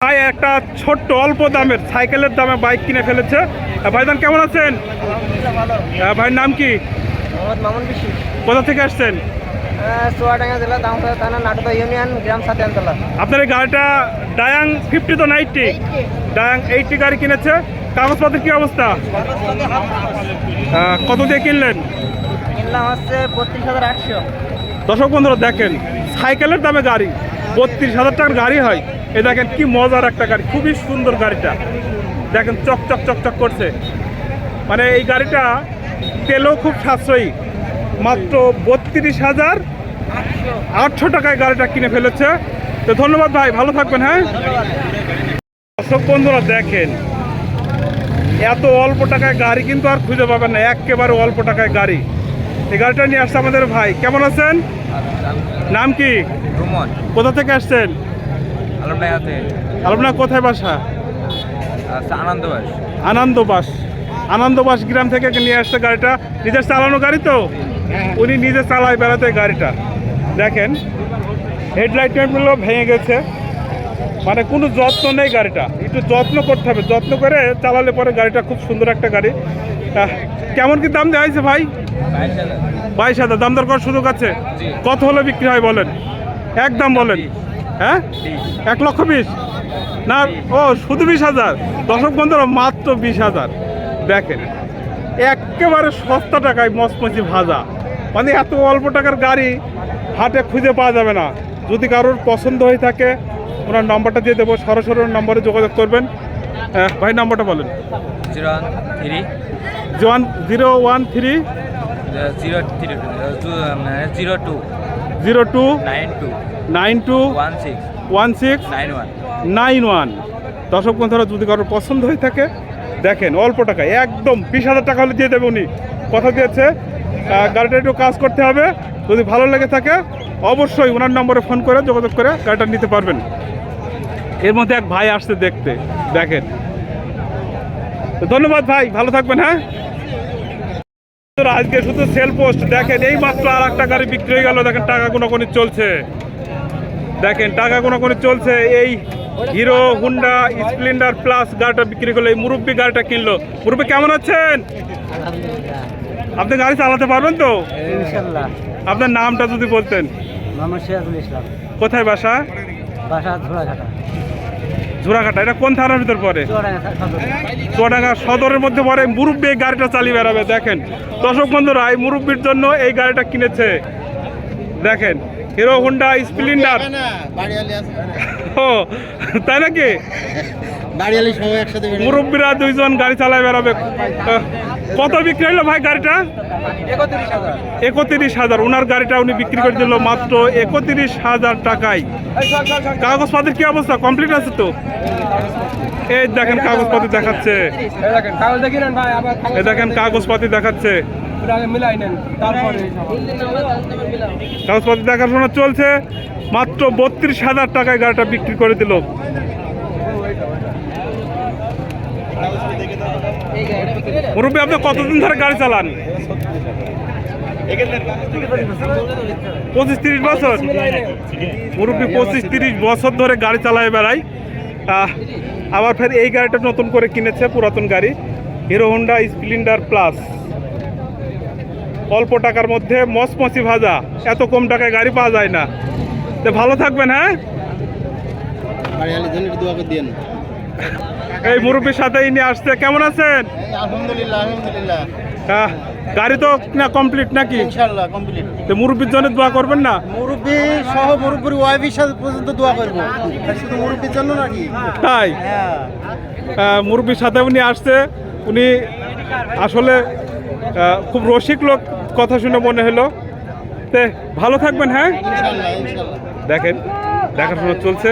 ভাই একটা ছোট্ট অল্প দামের সাইকেলের দামে বাইক কিনে ফেলেছে। ভাইজান কেমন আছেন? ভাইয়ের নাম কি? মামুন বিশি। কোথা থেকে আসছেন? চুয়াডাঙ্গা জেলা দামোদর থানা নাটুদা ইউনিয়ন গ্রাম সাতিয়ানতলা। আপনার এই গাড়িটা ডায়াং 50 তো 90 ডায়াং 80 গাড়ি কিনেছে। কাগজপত্রের কি অবস্থা? কত দিয়ে কিনলেন? কিনলাম হচ্ছে 32,800। দর্শক বন্ধুরা দেখেন, সাইকেলের দামে গাড়ি 32,000 টাকার গাড়ি হয়। এই দেখেন কি মজার একটা গাড়ি, খুবই সুন্দর গাড়িটা। দেখেন চকচক চকচক করছে। মানে এই গাড়িটা তেলও খুব সাশ্রয়ী, মাত্র 32,800 টাকায় গাড়িটা কিনে ফেলেছে। তো ধন্যবাদ ভাই, ভালো থাকবেন। হ্যাঁ দর্শক বন্ধুরা দেখেন, এত অল্প টাকায় গাড়ি কিন্তু আর খুঁজে পাবেন না, একেবারে অল্প টাকায় গাড়ি। এই গাড়িটা নিয়ে আসছে আমাদের ভাই। কেমন আছেন? নাম কি? রুমন। কোথা থেকে আসছেন? আলমডাঙ্গা। কোথায় বাসা? আনন্দবাস। আনন্দবাস। আনন্দবাস গ্রাম থেকে নিয়ে আসছে গাড়িটা। নিজের চালানো গাড়ি তো, উনি নিজে চালায় বেড়াতে গাড়িটা। দেখেন হেডলাইটগুলো ভেঙে গেছে, মানে কোনো যত্ন নেই গাড়িটা। একটু যত্ন করতে হবে, যত্ন করে চালালে পরে গাড়িটা খুব সুন্দর একটা গাড়ি। কেমন কি দাম দেওয়া হয়েছে ভাই? 22,000। দাম দর করার সুযোগ আছে? কত হলে বিক্রি হয় বলেন, একদম বলেন। হ্যাঁ 1,20,000 না? ও শুধু 20,000। দর্শক বন্ধুরা মাত্র 20,000। দেখেন একেবারে সস্তা টাকায় মচমচি ভাজা। মানে এত অল্প টাকার গাড়ি হাটে খুঁজে পাওয়া যাবে না। যদি কারোর পছন্দ হয়ে থাকে ওনার নম্বরটা দিয়ে দেবো, সরাসরি ওনার নম্বরে যোগাযোগ করবেন। ভাই নম্বরটা বলেন। 013 013 02 92 1691। দর্শক বন্ধুরা যদি কারোর পছন্দ হয়ে থাকে, দেখেন অল্প টাকায় একদম 20,000 টাকা হলে দিয়ে দেবে। উনি কথা দিয়েছে। গাড়িটা একটু কাজ করতে হবে। যদি ভালো লেগে থাকে অবশ্যই ওনার নম্বরে ফোন করে যোগাযোগ করে গাড়িটা নিতে পারবেন। এর মধ্যে এক ভাই আসছে দেখতে, দেখেন। ধন্যবাদ ভাই, ভালো থাকবেন। হ্যাঁ আজকে শুধু সেল পোস্ট। দেখেন এই মাত্র আর একটা গাড়ি বিক্রি হয়ে গেল। দেখেন টাকা গোনাগুনি চলছে। দেখেন টাকা গোনাগুনি চলছে। এই হিরো হুন্ডা স্প্লেন্ডার প্লাস গাড়িটা বিক্রি করলো। এই মুরব্বী গাড়িটা কিনলো। মুরব্বী কেমন আছেন? আপনি গাড়ি চালাতে পারবেন তো? ইনশাআল্লাহ। আপনার নামটা যদি বলতেন। মোহাম্মদ সিরাজুল ইসলাম। কোথায় বাসা? বাসা ঝোড়াঘাটা। ঝোড়াঘাটা। এটা কোন থানার ভিতর পড়ে? চুয়াডাঙ্গা সদরের মধ্যে পড়ে। মুরব্বী এই গাড়িটা চালিয়ে বেড়াবে। দেখেন দর্শক বন্ধুরা, এই মুরব্বীর জন্য এই গাড়িটা কিনেছে। দেখেন হিরো হুন্ডা স্প্লেন্ডার। ও তাই নাকি? মুরব্বীরা দুইজন গাড়ি চালায় বেড়াবে। কত বিক্রি হলো ভাই গাড়িটা? 31,000। ওনার গাড়িটা উনি বিক্রি করে দিল মাত্র 31,000 টাকায়। কাগজপত্রের কি অবস্থা? কমপ্লিট আছে তো? এই দেখেন কাগজপত্র দেখাচ্ছে। এই দেখেন কাগজপত্র দেখাচ্ছে। কাগজপত্র দেখাশোনা চলছে। মাত্র 32,000 টাকায় গাড়িটা বিক্রি করে দিল। মুরব্বী আপনি কতদিন ধরে গাড়ি চালান? 25-30 বছর। মুরব্বী 25-30 বছর ধরে গাড়ি চালায় বেড়ায়। আবার ফের এই গাড়িটা নতুন করে কিনেছে, পুরাতন গাড়ি হিরো হুন্ডা স্প্লেন্ডার প্লাস। অল্প টাকার মধ্যে মচমচি ভাজা। এত কম টাকায় গাড়ি পাওয়া যায় না। তো ভালো থাকবেন। হ্যাঁ এই মুরব্বীর সাথে নিয়ে আসছে। কেমন আছেন? আলহামদুলিল্লাহ। গাড়ি তো না কমপ্লিট নাকি? ইনশাআল্লাহ কমপ্লিট। তো মুরব্বীর জন্য দোয়া করবেন না? মুরব্বী সহ মুরব্বীর ওয়াইফের সাথে পর্যন্ত দোয়া করব। শুধু মুরব্বীর জন্য নাকি? তাই মুরব্বীর সাথে উনি আসছে। উনি আসলে খুব রসিক লোক, কথা শুনে মনে হলো। তে ভালো থাকবেন। হ্যাঁ দেখেন দেখাশোনা চলছে।